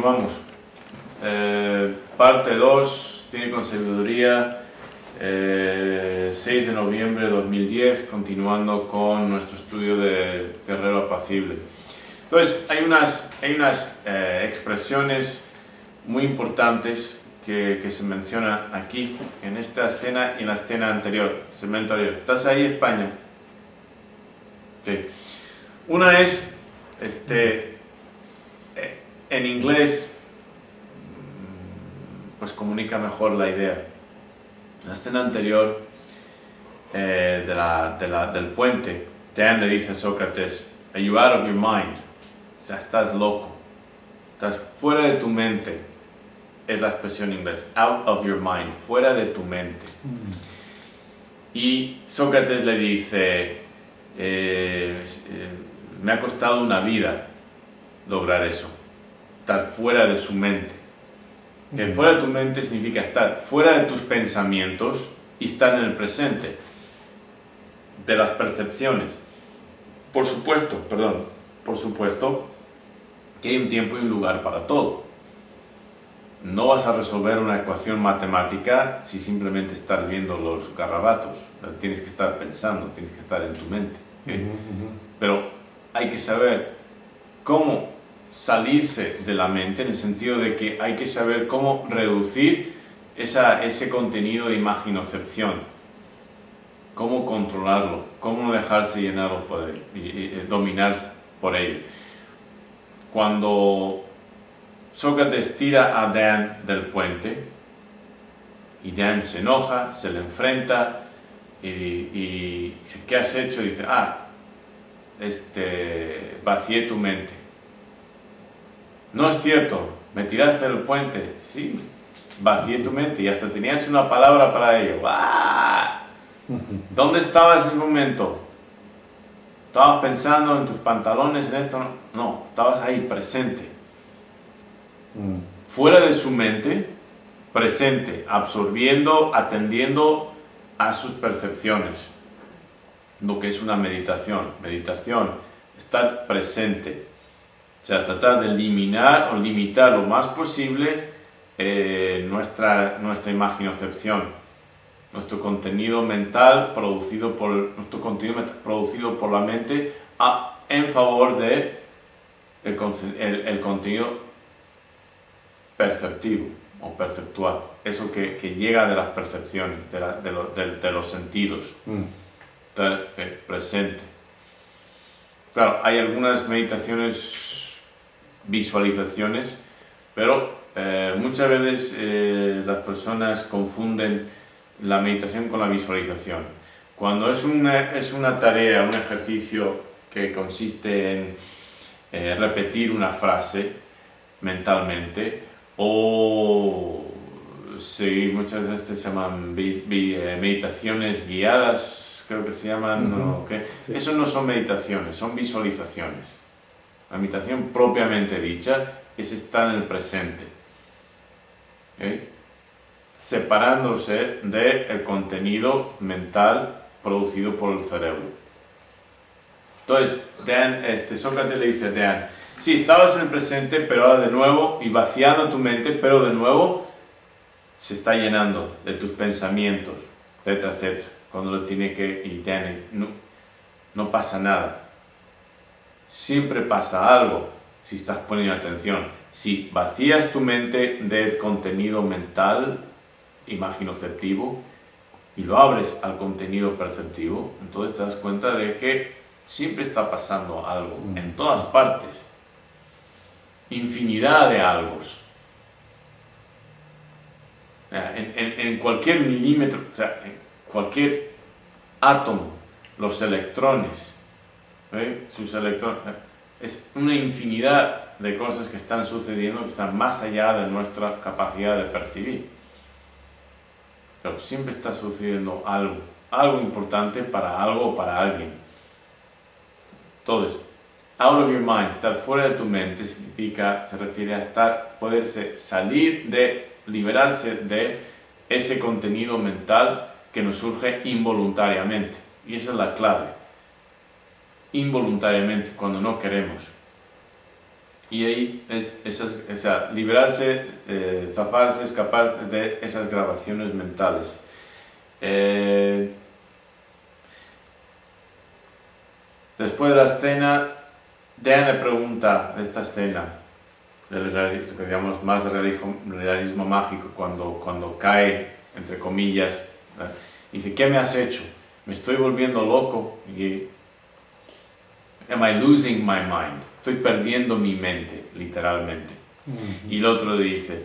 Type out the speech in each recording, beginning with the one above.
continuamos. Parte 2, Cine con Sabiduría, 6 de noviembre de 2010, continuando con nuestro estudio de Guerrero Apacible. Entonces, hay unas expresiones muy importantes que se mencionan aquí, en esta escena y en la escena anterior, segmento anterior. ¿Estás ahí, España? Sí. Una es, en inglés, pues comunica mejor la idea. La escena anterior del puente, Dan le dice a Sócrates, "Are you out of your mind?" O sea, estás loco, estás fuera de tu mente, es la expresión en inglés, out of your mind, fuera de tu mente. Y Sócrates le dice, me ha costado una vida lograr eso, estar fuera de su mente. Que fuera de tu mente significa estar fuera de tus pensamientos y estar en el presente, de las percepciones. Por supuesto que hay un tiempo y un lugar para todo. No vas a resolver una ecuación matemática si simplemente estás viendo los garabatos. Tienes que estar pensando, tienes que estar en tu mente. Pero hay que saber cómo salirse de la mente, en el sentido de que hay que saber cómo reducir ese contenido de imaginocepción, cómo controlarlo, cómo no dejarse llenar y dominar por ello. Cuando Sócrates tira a Dan del puente y Dan se enoja, se le enfrenta y dice, ¿qué has hecho? Y dice, vacié tu mente. No es cierto, me tiraste del puente. Sí, vacié tu mente y hasta tenías una palabra para ello. ¡Ah! ¿Dónde estabas en ese momento? ¿Estabas pensando en tus pantalones, en esto? No, estabas ahí presente. Fuera de su mente, presente, absorbiendo, atendiendo a sus percepciones. Lo que es una meditación. Meditación, estar presente. O sea, tratar de eliminar o limitar lo más posible nuestra imaginocepción, nuestro contenido mental producido por la mente en favor de el contenido perceptivo o perceptual, eso que llega de las percepciones, de los sentidos, estar presente. Claro, hay algunas meditaciones, visualizaciones, pero muchas veces las personas confunden la meditación con la visualización. Cuando es una tarea, un ejercicio que consiste en repetir una frase mentalmente, o muchas veces se llaman meditaciones guiadas, creo que se llaman, sí. Eso no son meditaciones, son visualizaciones. La meditación propiamente dicha es estar en el presente, separándose del contenido mental producido por el cerebro. Entonces, Sócrates le dice a Dan, sí, estabas en el presente, pero ahora de nuevo, y vaciando tu mente, pero de nuevo se está llenando de tus pensamientos, etcétera, etcétera. Cuando lo tiene y Dan dice, no pasa nada. Siempre pasa algo si estás poniendo atención. Si vacías tu mente del contenido mental, imaginoceptivo, y lo abres al contenido perceptivo, entonces te das cuenta de que siempre está pasando algo, en todas partes. Infinidad de algos. En cualquier milímetro, o sea, en cualquier átomo, los electrones, sus electrones, es una infinidad de cosas que están sucediendo, que están más allá de nuestra capacidad de percibir. Pero siempre está sucediendo algo importante para algo o para alguien. Entonces, out of your mind, estar fuera de tu mente, se refiere a poderse liberarse de ese contenido mental que nos surge involuntariamente. Y esa es la clave. Involuntariamente, cuando no queremos. Y ahí es o sea, librarse, zafarse, escaparse de esas grabaciones mentales. Después de la escena, Dan le pregunta de esta escena, digamos, más de realismo mágico, cuando cae, entre comillas, dice, ¿qué me has hecho? Me estoy volviendo loco. Y, am I losing my mind? Estoy perdiendo mi mente, literalmente. Y el otro dice,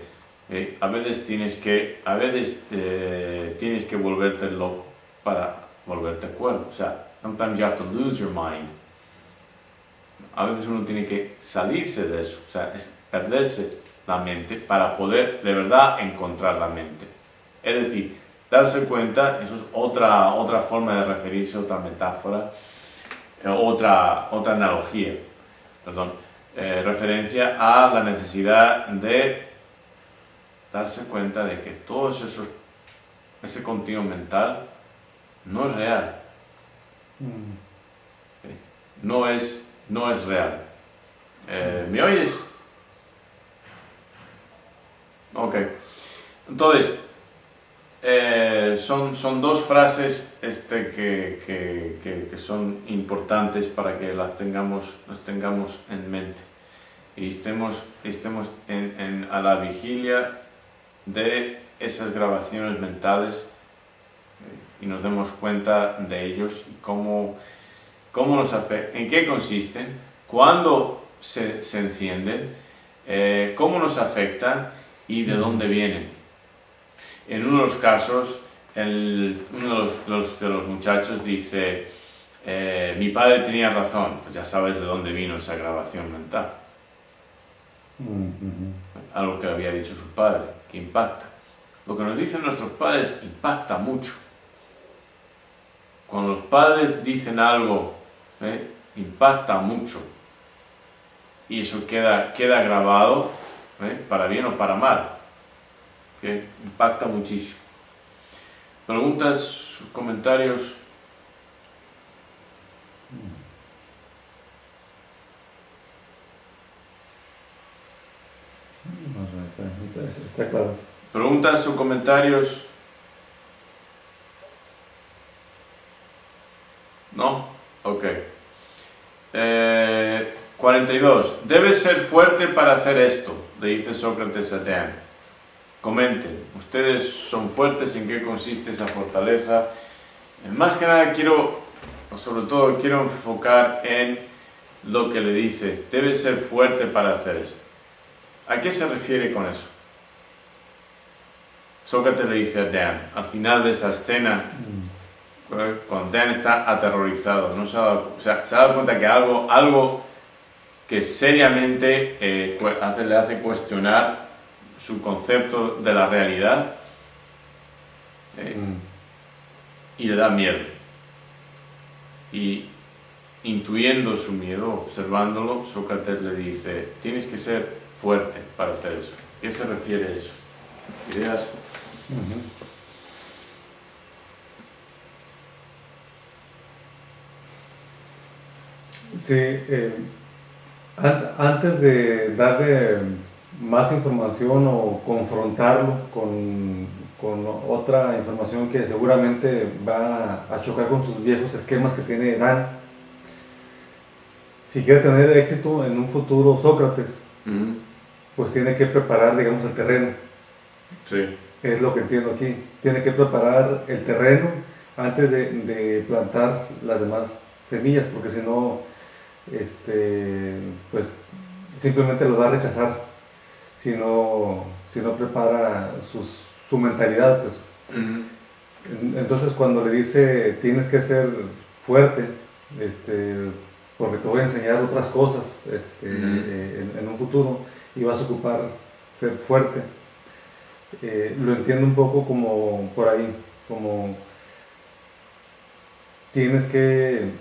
a veces tienes que volverte loco para volverte cuerdo. O sea, sometimes you have to lose your mind. A veces uno tiene que salirse de eso, o sea, es perderse la mente para poder de verdad encontrar la mente. Es decir, darse cuenta, eso es otra forma de referirse, otra metáfora, otra analogía, perdón, referencia a la necesidad de darse cuenta de que todo ese contenido mental no es real. No es real. ¿Me oyes? Ok. Entonces, son dos frases que son importantes para que las tengamos en mente y estemos a la vigilia de esas grabaciones mentales y nos demos cuenta de ellos y cómo nos afectan, en qué consisten, cuándo se encienden, cómo nos afectan y de dónde vienen. En uno de los casos, uno de los muchachos dice, mi padre tenía razón, pues ya sabes de dónde vino esa grabación mental. Algo que había dicho su padre, que impacta. Lo que nos dicen nuestros padres impacta mucho. Cuando los padres dicen algo, impacta mucho. Y eso queda grabado, para bien o para mal. Impacta muchísimo. ¿Preguntas, comentarios? Está claro. ¿Preguntas o comentarios? ¿No? Ok. 42. Debes ser fuerte para hacer esto, le dice Sócrates a Dan. Comenten, ustedes son fuertes, ¿en qué consiste esa fortaleza? Más que nada sobre todo quiero enfocar en lo que le dice, debes ser fuerte para hacer eso. ¿A qué se refiere con eso? Sócrates le dice a Dan, al final de esa escena, cuando Dan está aterrorizado, se ha dado cuenta que algo que seriamente le hace cuestionar su concepto de la realidad y le da miedo. Y intuyendo su miedo, observándolo, Sócrates le dice, tienes que ser fuerte para hacer eso. ¿A qué se refiere eso? ¿Ideas? Sí, antes de darle más información o confrontarlo con otra información que seguramente va a chocar con sus viejos esquemas que tiene Dan, si quiere tener éxito en un futuro Sócrates, pues tiene que preparar, digamos, el terreno. Sí. Es lo que entiendo aquí. Tiene que preparar el terreno antes de plantar las demás semillas, porque si no, pues simplemente los va a rechazar si no prepara su mentalidad, pues. Entonces cuando le dice tienes que ser fuerte, porque te voy a enseñar otras cosas en un futuro y vas a ocupar ser fuerte, lo entiendo un poco como por ahí, como tienes que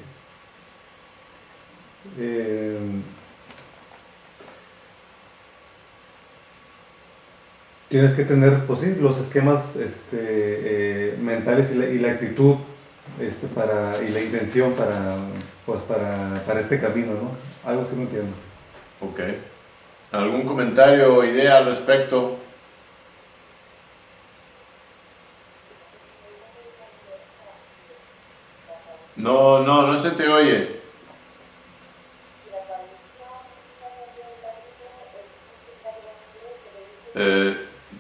tener, pues sí, los esquemas mentales y la actitud y la intención para este camino, ¿no? Algo así, no entiendo. Ok. ¿Algún comentario o idea al respecto? No se te oye.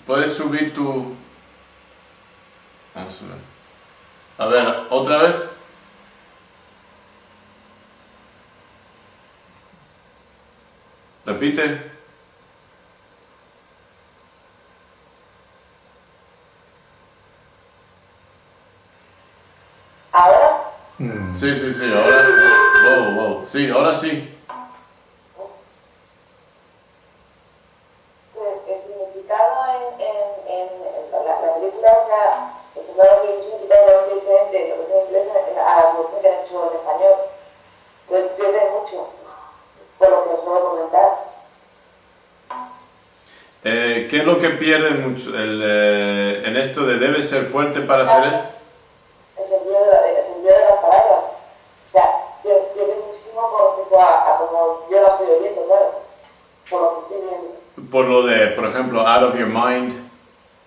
¿Puedes subir tu...? Vamos a ver. A ver, ¿otra vez? Repite. ¿Ahora? Sí, ahora. Wow. Sí, ahora sí. Pues el significado en la película, o sea, claro que hay un significado diferente de lo que es en inglés a la traducción que han hecho en español. Entonces pierde mucho, por lo que os puedo comentar. ¿Qué es lo que pierde mucho en esto de debes ser fuerte para hacer esto? El sentido de las palabras. O sea, pierde muchísimo con respecto a como yo lo estoy oyendo, claro. Por lo que estoy viendo. Por lo de, por ejemplo, out of your mind.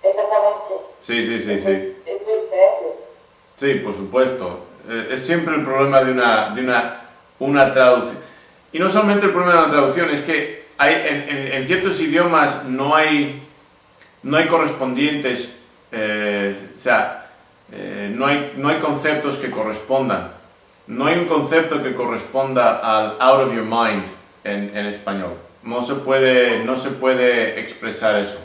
Exactamente. Sí. Es muy diferente. Sí, por supuesto. Es siempre el problema de una traducción. Y no solamente el problema de la traducción, es que hay, en ciertos idiomas no hay correspondientes, no hay conceptos que correspondan. No hay un concepto que corresponda al out of your mind en español. No se puede expresar eso.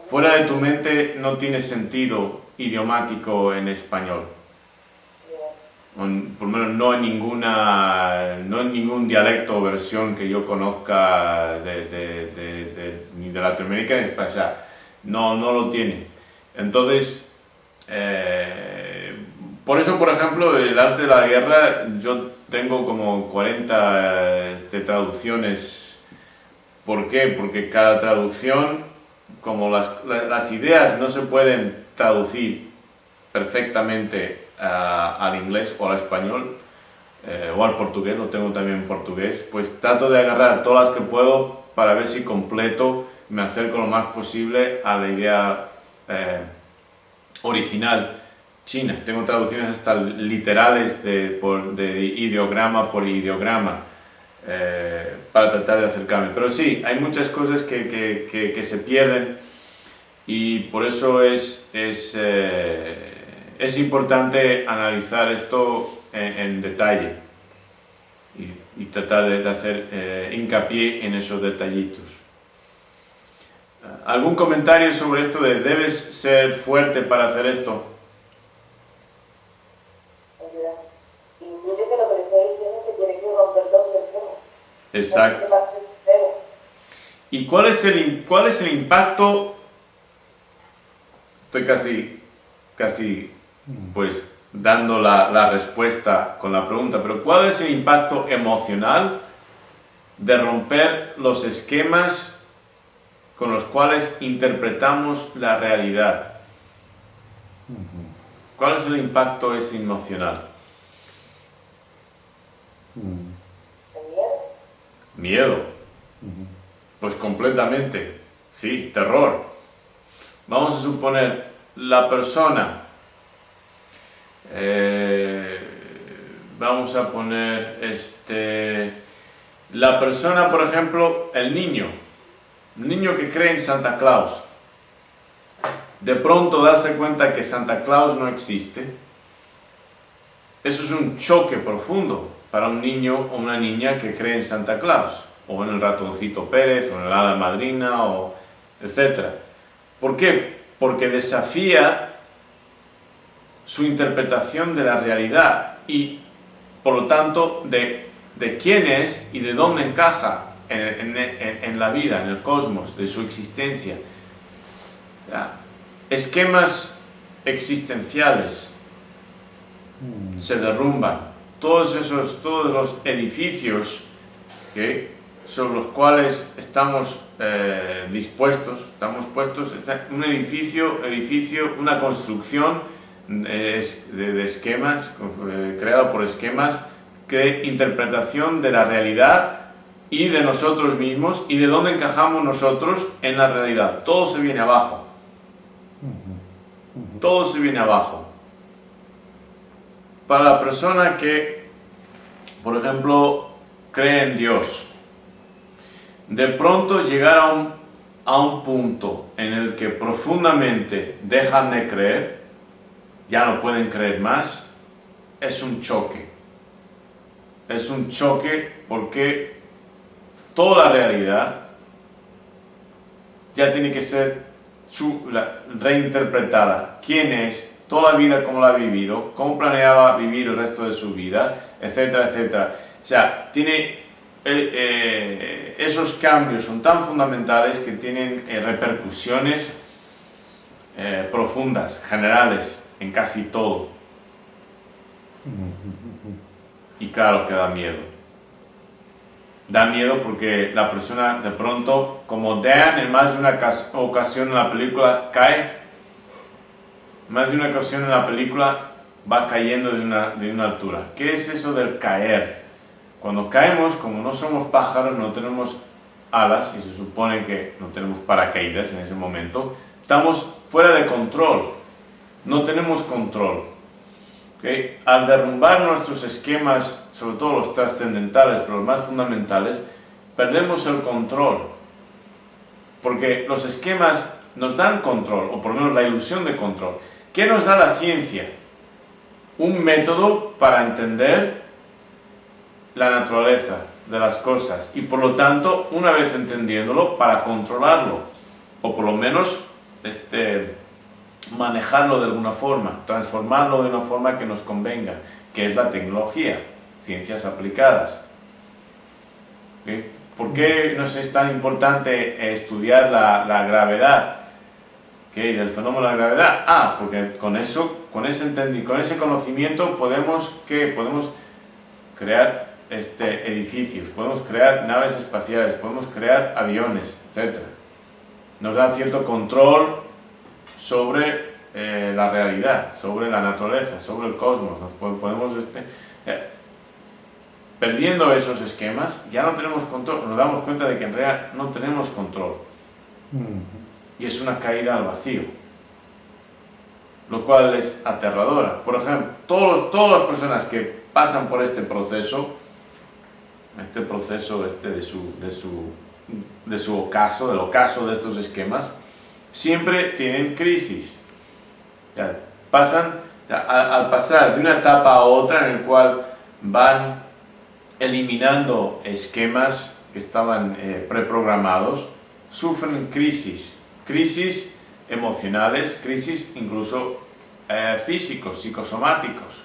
Fuera de tu mente no tiene sentido idiomático en español. Por lo menos no en ningún dialecto o versión que yo conozca ni de Latinoamérica ni de España. O sea, no lo tiene. Entonces, por eso, por ejemplo, el arte de la guerra, yo tengo como 40 traducciones. ¿Por qué? Porque cada traducción, como las ideas no se pueden traducir perfectamente al inglés o al español o al portugués, lo tengo también en portugués, pues trato de agarrar todas las que puedo para ver si completo, me acerco lo más posible a la idea original china. Tengo traducciones hasta literales de ideograma por ideograma. Para tratar de acercarme, pero sí, hay muchas cosas que se pierden y por eso es importante analizar esto en detalle y tratar de hacer hincapié en esos detallitos. ¿Algún comentario sobre esto de debes ser fuerte para hacer esto? Exacto. ¿Y cuál es el impacto? Estoy casi pues dando la respuesta con la pregunta, pero ¿cuál es el impacto emocional de romper los esquemas con los cuales interpretamos la realidad? ¿Cuál es el impacto ese emocional? Miedo. Pues completamente. Sí, terror. Vamos a suponer la persona. Vamos a poner la persona, por ejemplo, el niño que cree en Santa Claus. De pronto darse cuenta que Santa Claus no existe. Eso es un choque profundo para un niño o una niña que cree en Santa Claus, o en el ratoncito Pérez, o en el hada madrina, o etc. ¿Por qué? Porque desafía su interpretación de la realidad y, por lo tanto, de quién es y de dónde encaja en la vida, en el cosmos, de su existencia. Esquemas existenciales se derrumban. Todos los edificios sobre los cuales estamos estamos puestos, un edificio, una construcción de esquemas, creado por esquemas, de interpretación de la realidad y de nosotros mismos y de dónde encajamos nosotros en la realidad. Todo se viene abajo. Todo se viene abajo. Para la persona que, por ejemplo, cree en Dios, de pronto llegar a un punto en el que profundamente dejan de creer, ya no pueden creer más, es un choque. Es un choque porque toda la realidad ya tiene que ser reinterpretada. ¿Quién es? Toda la vida, cómo la ha vivido, cómo planeaba vivir el resto de su vida, etcétera, etcétera. O sea, tiene esos cambios son tan fundamentales que tienen repercusiones profundas, generales, en casi todo. Y claro que da miedo. Da miedo porque la persona de pronto, como Dan en más de una ocasión en la película cae, más de una ocasión en la película va cayendo de una altura. ¿Qué es eso del caer? Cuando caemos, como no somos pájaros, no tenemos alas y se supone que no tenemos paracaídas en ese momento, estamos fuera de control, no tenemos control. ¿Okay? Al derrumbar nuestros esquemas, sobre todo los trascendentales, pero los más fundamentales, perdemos el control. Porque los esquemas nos dan control, o por lo menos la ilusión de control. ¿Qué nos da la ciencia? Un método para entender la naturaleza de las cosas y por lo tanto, una vez entendiéndolo, para controlarlo, o por lo menos manejarlo de alguna forma, transformarlo de una forma que nos convenga, que es la tecnología, ciencias aplicadas. ¿Okay? ¿Por qué nos es tan importante estudiar la gravedad? ¿Okay? Del fenómeno de la gravedad. Porque con ese conocimiento podemos crear edificios, podemos crear naves espaciales, podemos crear aviones, etc. Nos da cierto control sobre la realidad, sobre la naturaleza, sobre el cosmos. Perdiendo esos esquemas, ya no tenemos control, nos damos cuenta de que en realidad no tenemos control. Y es una caída al vacío, lo cual es aterradora. Por ejemplo, todas las personas que pasan por este proceso de su ocaso, del ocaso de estos esquemas, siempre tienen crisis. Al pasar de una etapa a otra en el cual van eliminando esquemas que estaban preprogramados, sufren crisis emocionales, crisis incluso físicos, psicosomáticos.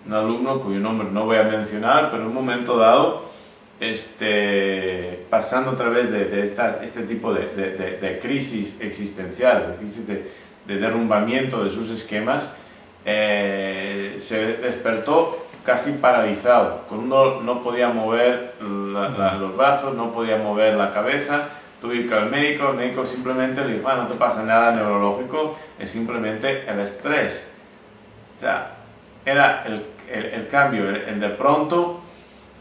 Un alumno cuyo nombre no voy a mencionar, pero en un momento dado, pasando a través de este tipo de crisis existencial, de crisis de derrumbamiento de sus esquemas, se despertó casi paralizado. No podía mover los brazos, no podía mover la cabeza. Tuve que ir al médico, el médico simplemente le dijo, no te pasa nada neurológico, es simplemente el estrés. O sea, era el cambio, el de pronto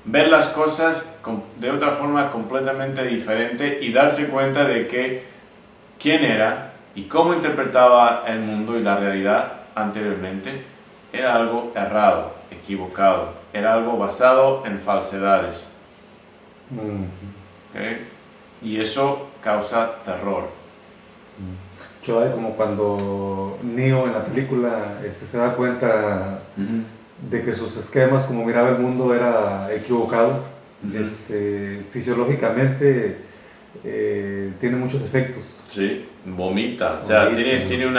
ver las cosas de otra forma completamente diferente y darse cuenta de que quién era y cómo interpretaba el mundo y la realidad anteriormente era algo errado, equivocado, era algo basado en falsedades. ¿Okay? Y eso causa terror. Como cuando Neo en la película se da cuenta de que sus esquemas, como miraba el mundo, era equivocado. Fisiológicamente tiene muchos efectos. Sí, vomita. O sea, tiene un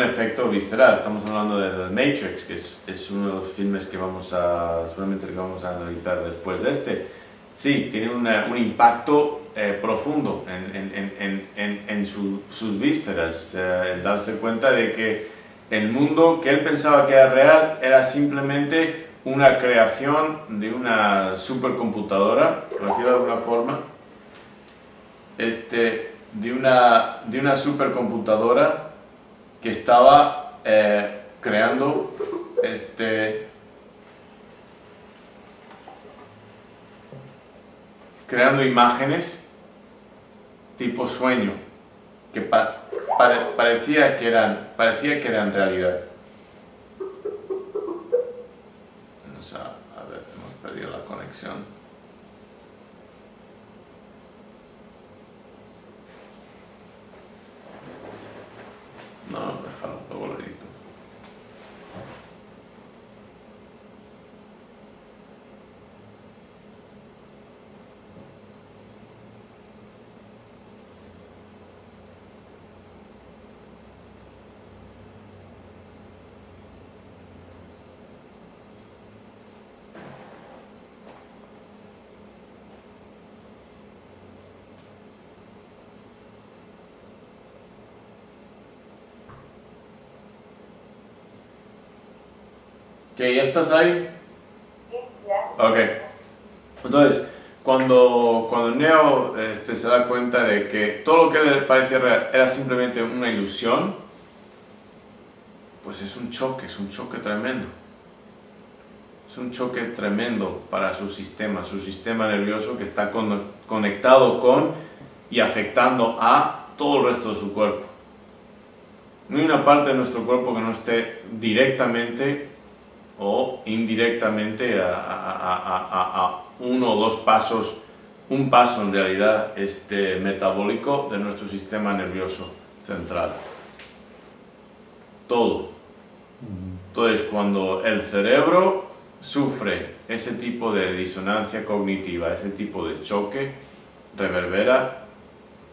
efecto visceral. Estamos hablando de The Matrix, que es uno de los filmes que vamos a analizar después de este. Sí, tiene un impacto profundo en sus vísceras, el darse cuenta de que el mundo que él pensaba que era real era simplemente una creación de una supercomputadora, por decirlo de alguna forma, de una supercomputadora que estaba creando creando imágenes tipo sueño, que parecía que eran realidad. A ver, hemos perdido la conexión. No, déjalo, luego lo edito. ¿Que ya estás ahí? Sí, ya. Ok. Entonces, cuando Neo se da cuenta de que todo lo que le parecía real era simplemente una ilusión, pues es un choque tremendo. Es un choque tremendo para su sistema nervioso que está conectado con y afectando a todo el resto de su cuerpo. No hay una parte de nuestro cuerpo que no esté directamente o indirectamente a uno o dos pasos, un paso en realidad metabólico de nuestro sistema nervioso central. Todo. Entonces, cuando el cerebro sufre ese tipo de disonancia cognitiva, ese tipo de choque, reverbera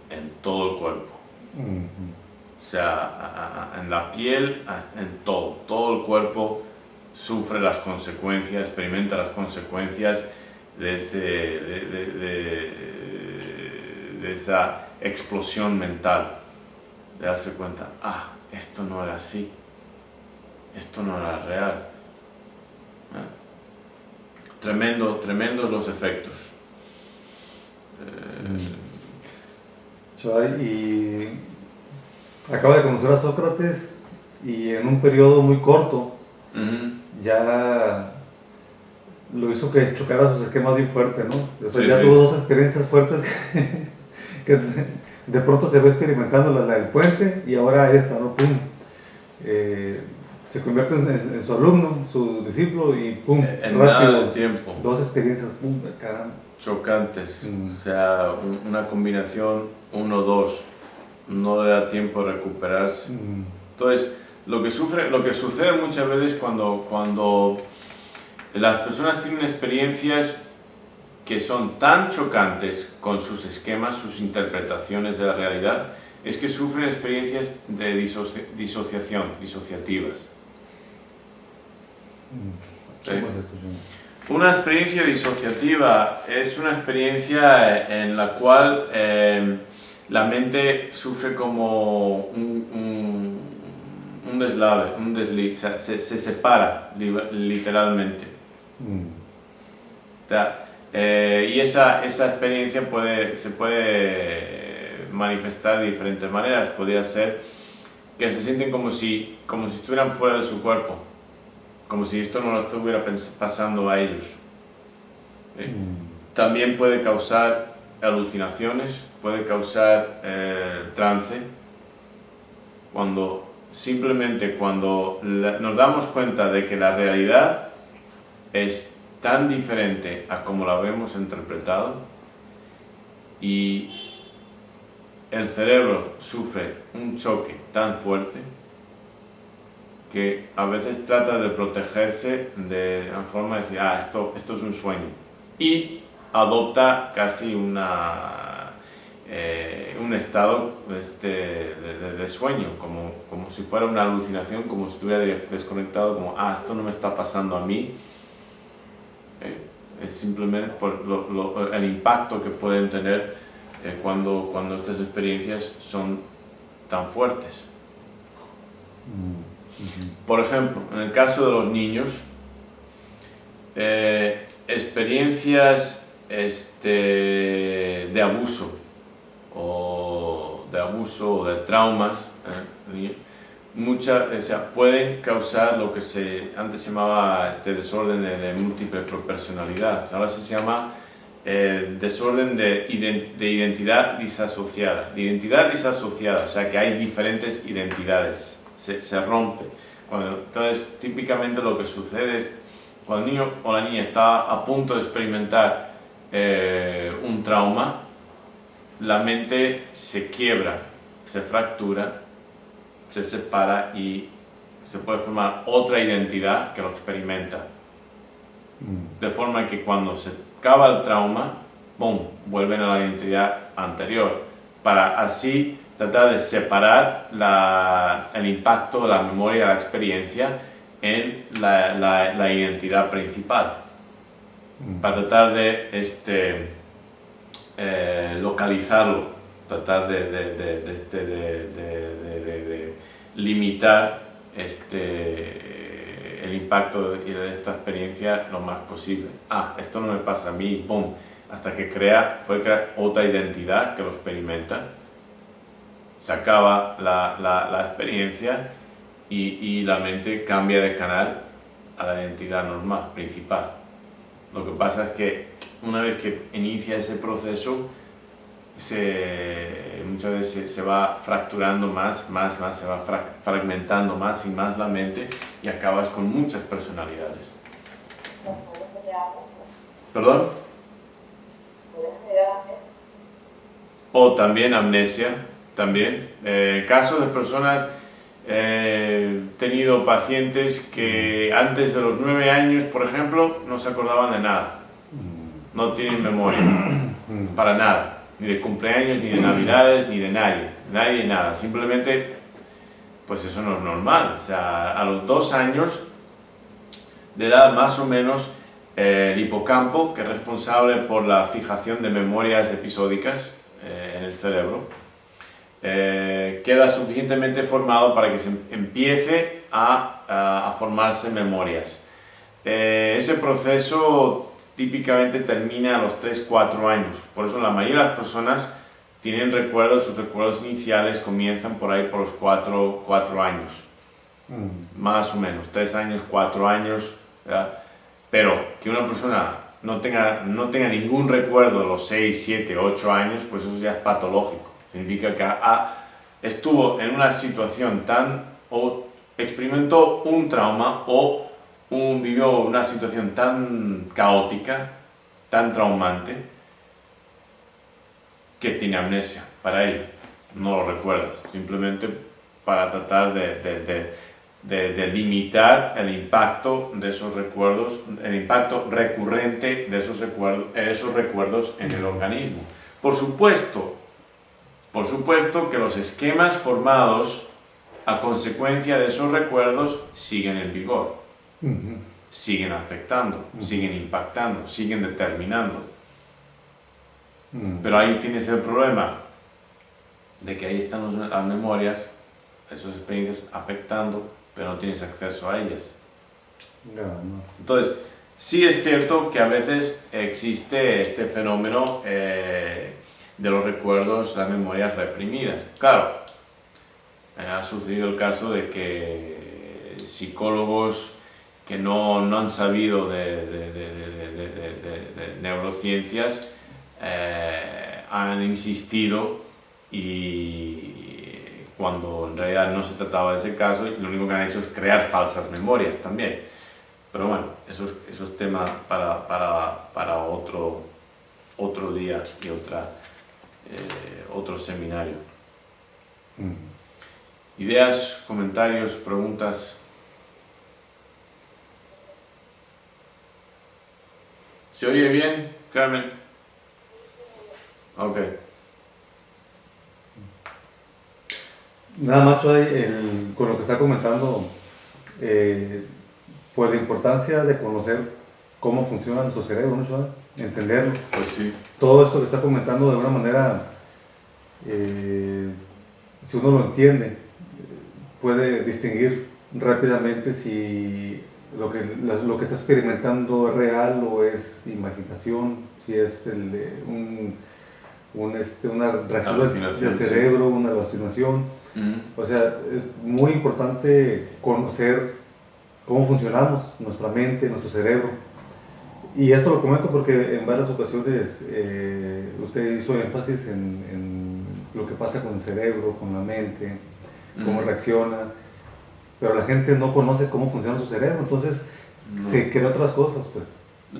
en todo el cuerpo. O sea, en la piel, en todo el cuerpo sufre las consecuencias, experimenta las consecuencias de esa explosión mental, de darse cuenta, esto no era así, esto no era real. Tremendos los efectos. Y acaba de conocer a Sócrates y en un periodo muy corto ya lo hizo que chocara sus esquemas bien fuerte, ¿no? O sea, ya tuvo dos experiencias fuertes que de pronto se va experimentando la del puente y ahora esta, ¿no? ¡Pum! Se convierte en su alumno, su discípulo y ¡pum! En rápido, nada de tiempo. Dos experiencias, ¡pum! Caramba. Chocantes, o sea, una combinación 1-2, no le da tiempo de recuperarse. Entonces, lo que sucede muchas veces cuando las personas tienen experiencias que son tan chocantes con sus esquemas, sus interpretaciones de la realidad, es que sufren experiencias de disociativas. ¿Sí? ¿Cómo es esto? Una experiencia disociativa es una experiencia en la cual la mente sufre como un deslave, un desliz, o sea, se separa literalmente. O sea, y esa experiencia se puede manifestar de diferentes maneras. Podría ser que se sienten como si estuvieran fuera de su cuerpo, como si esto no lo estuviera pasando a ellos. También puede causar alucinaciones, puede causar trance, cuando nos damos cuenta de que la realidad es tan diferente a como la hemos interpretado y el cerebro sufre un choque tan fuerte que a veces trata de protegerse de una forma de decir, esto es un sueño, y adopta casi un estado de sueño, como si fuera una alucinación, como si estuviera desconectado, como, esto no me está pasando a mí. Es simplemente por el impacto que pueden tener cuando estas experiencias son tan fuertes. Por ejemplo, en el caso de los niños, experiencias de abuso o de traumas, pueden causar lo que antes se llamaba desorden de múltiple personalidad. Ahora se llama desorden de identidad disasociada. De identidad disasociada, o sea que hay diferentes identidades, se rompe. Entonces, típicamente lo que sucede es cuando el niño o la niña está a punto de experimentar un trauma, la mente se quiebra, se fractura, se separa y se puede formar otra identidad que lo experimenta. De forma que cuando se acaba el trauma, ¡pum!, vuelven a la identidad anterior, para así tratar de separar el impacto, la memoria, la experiencia en la identidad principal, para tratar de localizarlo, tratar de limitar el impacto de esta experiencia lo más posible. Esto no me pasa a mí, ¡pum!, hasta que puede crear otra identidad que lo experimenta, se acaba la experiencia y la mente cambia de canal a la identidad normal, principal. Lo que pasa es que una vez que inicia ese proceso, muchas veces se va fracturando más, se va fragmentando más y más la mente y acabas con muchas personalidades. ¿Perdón? O también amnesia, también. Casos de personas, tenido pacientes que antes de los 9 años, por ejemplo, no se acordaban de nada. No tienen memoria, para nada. Ni de cumpleaños, ni de navidades, ni de nadie, nada. Simplemente, pues eso no es normal. O sea, a los 2 años de edad más o menos, el hipocampo, que es responsable por la fijación de memorias episódicas en el cerebro, queda suficientemente formado para que se empiece a formarse memorias. Ese proceso típicamente termina a los 3-4 años. Por eso la mayoría de las personas tienen sus recuerdos iniciales comienzan por ahí por los 4 años. Más o menos, 3 años, 4 años, ¿verdad? Pero que una persona no tenga ningún recuerdo de los 6, 7, 8 años, pues eso ya es patológico. Significa que estuvo en una situación o experimentó un trauma o vivió una situación tan caótica, tan traumante, que tiene amnesia para ello. No lo recuerda, simplemente para tratar de limitar el impacto de esos recuerdos, el impacto recurrente de esos recuerdos en el organismo. Por supuesto que los esquemas formados a consecuencia de esos recuerdos siguen en vigor, siguen afectando, siguen impactando, siguen determinando. Pero ahí tienes el problema de que ahí están las memorias, esas experiencias afectando, pero no tienes acceso a ellas. Entonces, sí es cierto que a veces existe este fenómeno de los recuerdos, las memorias reprimidas. Claro, ha sucedido el caso de que psicólogos que no han sabido de neurociencias han insistido, y cuando en realidad no se trataba de ese caso, lo único que han hecho es crear falsas memorias también. Pero bueno, eso es tema para otro día y otro seminario. ¿Ideas, comentarios, preguntas? ¿Se oye bien, Carmen? Ok. Nada más, con lo que está comentando, pues la importancia de conocer cómo funciona nuestro cerebro, ¿no, Choa? Entenderlo. Pues sí. Todo esto que está comentando de una manera, si uno lo entiende, puede distinguir rápidamente si lo que está experimentando es real o es imaginación, si es una reacción del cerebro, una alucinación. O sea, es muy importante conocer cómo funcionamos, nuestra mente, nuestro cerebro. Y esto lo comento porque en varias ocasiones usted hizo énfasis en lo que pasa con el cerebro, con la mente, cómo reacciona, pero la gente no conoce cómo funciona su cerebro, entonces se cree otras cosas, pues.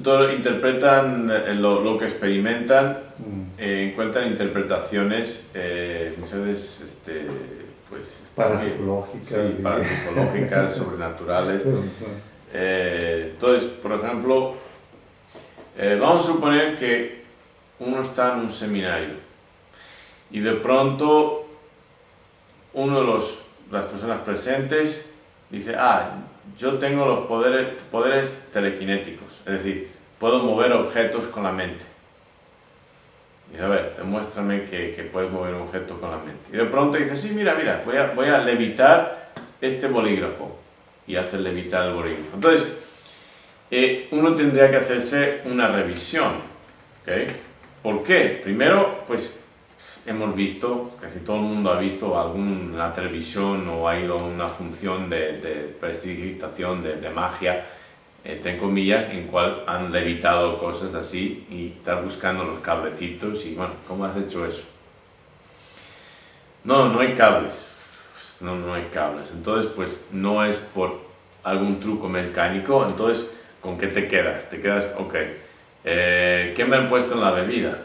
Todo interpretan lo que experimentan, encuentran interpretaciones muchas veces pues, parapsicológicas, sí, parapsicológicas, sobrenaturales. Entonces, por ejemplo, vamos a suponer que uno está en un seminario y de pronto uno de las personas presentes dice, yo tengo los poderes telequinéticos, es decir, puedo mover objetos con la mente. Y a ver, demuéstrame que puedes mover un objeto con la mente. Y de pronto dice, sí, mira, voy a levitar este bolígrafo. Y hace levitar el bolígrafo. Entonces, uno tendría que hacerse una revisión. ¿Okay? ¿Por qué? Primero, pues hemos visto, casi todo el mundo ha visto alguna televisión o ha ido a una función de prestidigitación, de magia, entre comillas, en cual han levitado cosas así y estar buscando los cablecitos y bueno, ¿cómo has hecho eso? No hay cables. No hay cables. Entonces, pues no es por algún truco mecánico. Entonces, ¿con qué te quedas? Te quedas, ok, ¿qué me han puesto en la bebida?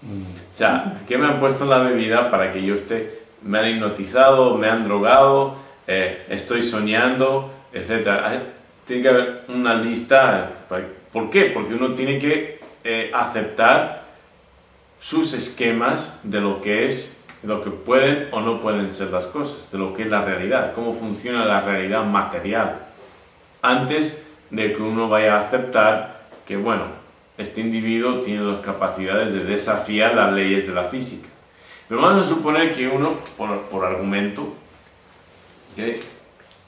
O sea, ¿qué me han puesto en la bebida para que yo esté? Me han hipnotizado, me han drogado, estoy soñando, etc. Tiene que haber una lista. ¿Por qué? Porque uno tiene que aceptar sus esquemas de lo que es, de lo que pueden o no pueden ser las cosas, de lo que es la realidad, cómo funciona la realidad material, antes de que uno vaya a aceptar que, bueno, este individuo tiene las capacidades de desafiar las leyes de la física. Pero vamos a suponer que uno, por argumento,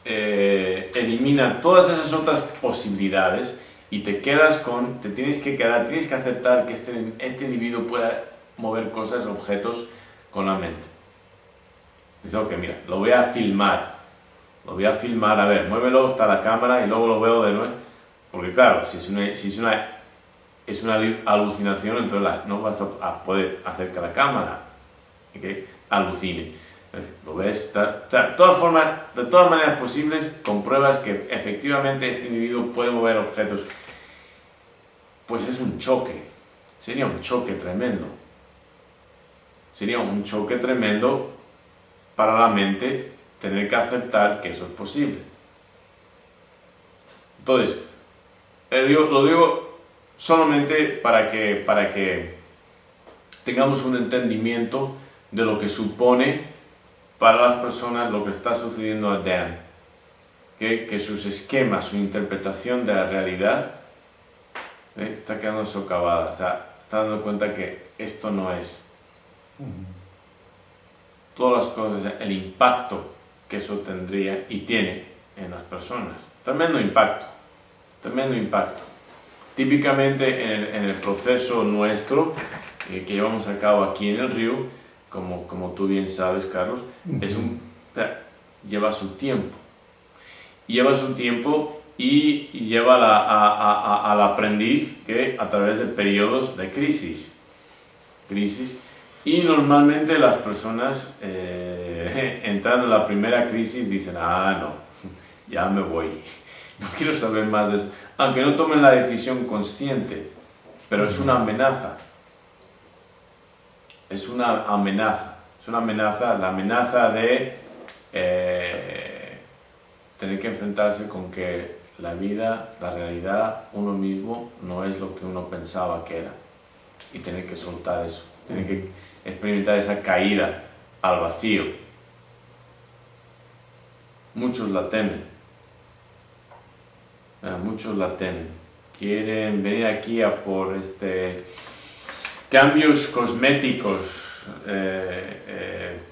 elimina todas esas otras posibilidades y te tienes que aceptar que este individuo pueda mover cosas, objetos, con la mente. Dice, ok, mira, lo voy a filmar, a ver, muévelo hasta la cámara y luego lo veo de nuevo, porque claro, si es una alucinación, entonces no vas a poder hacer que la cámara alucine. Lo ves, de todas maneras posibles, compruebas que efectivamente este individuo puede mover objetos. Pues es un choque, sería un choque tremendo. Sería un choque tremendo para la mente tener que aceptar que eso es posible. Entonces, lo digo solamente para que tengamos un entendimiento de lo que supone para las personas lo que está sucediendo a Dan. Que sus esquemas, su interpretación de la realidad está quedando socavada. O sea, está dando cuenta que esto no es. Todas las cosas, el impacto que eso tendría y tiene en las personas. Tremendo impacto. Típicamente en el proceso nuestro que llevamos a cabo aquí en el río, como tú bien sabes, Carlos, lleva su tiempo. Lleva su tiempo y lleva al aprendiz que a través de periodos de crisis. Y normalmente las personas entrando en la primera crisis dicen, no, ya me voy, no quiero saber más de eso, aunque no tomen la decisión consciente, pero es una amenaza. La amenaza de tener que enfrentarse con que la vida, la realidad, uno mismo no es lo que uno pensaba que era, y tener que soltar eso. Tienen que experimentar esa caída al vacío. Muchos la temen. Quieren venir aquí a por cambios cosméticos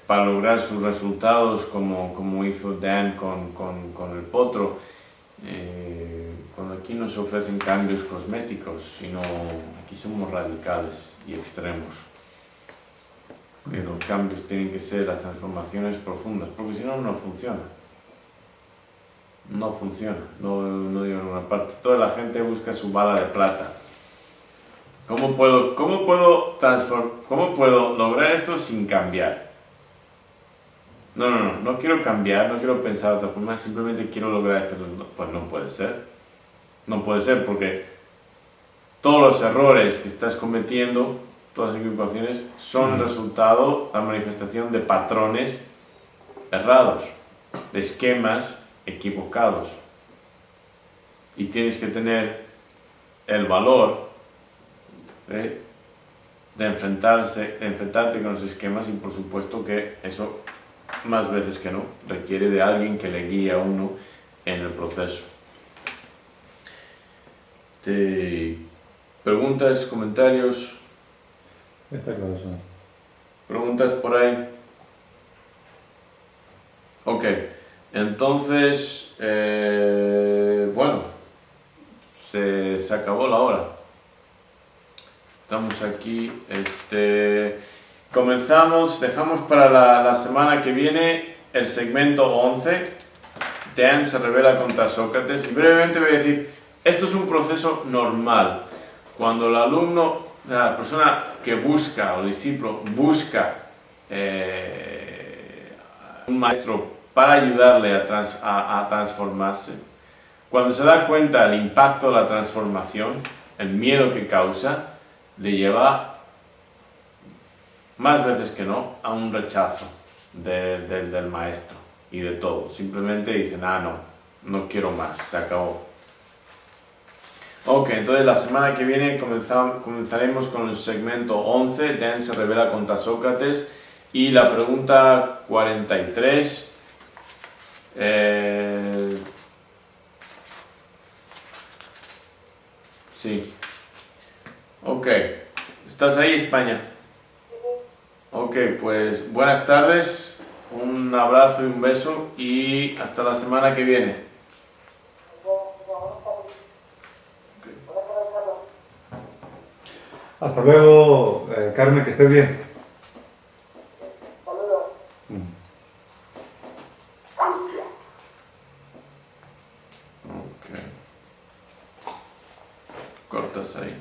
para lograr sus resultados, como hizo Dan con el potro. Cuando aquí no se ofrecen cambios cosméticos, sino aquí somos radicales y extremos. Que los cambios tienen que ser las transformaciones profundas, porque si no, no funciona. No funciona, no digo en una parte. Toda la gente busca su bala de plata. ¿Cómo puedo lograr esto sin cambiar? No quiero cambiar, no quiero pensar de otra forma, simplemente quiero lograr esto. Pues no puede ser. No puede ser porque todos los errores que estás cometiendo, todas las equivocaciones, son resultado, la manifestación de patrones errados, de esquemas equivocados. Y tienes que tener el valor de enfrentarte con los esquemas, y por supuesto que eso, más veces que no, requiere de alguien que le guíe a uno en el proceso. Preguntas, comentarios, Está claro, sí. preguntas por ahí. Ok, entonces, bueno, se acabó la hora. Estamos aquí, comenzamos, dejamos para la semana que viene el segmento 11, Dan se revela contra Sócrates, y brevemente voy a decir, esto es un proceso normal. Cuando el alumno, la persona que busca, o el discípulo busca un maestro para ayudarle a transformarse, cuando se da cuenta del impacto de la transformación, el miedo que causa, le lleva, más veces que no, a un rechazo del maestro y de todo. Simplemente dicen, no quiero más, se acabó. Ok, entonces la semana que viene comenzaremos con el segmento 11, Dan se revela contra Sócrates, y la pregunta 43. Sí. Ok. ¿Estás ahí, España? Ok, pues buenas tardes, un abrazo y un beso, y hasta la semana que viene. Hasta luego, Carmen, que estés bien. Saludos. Ok. Cortas ahí.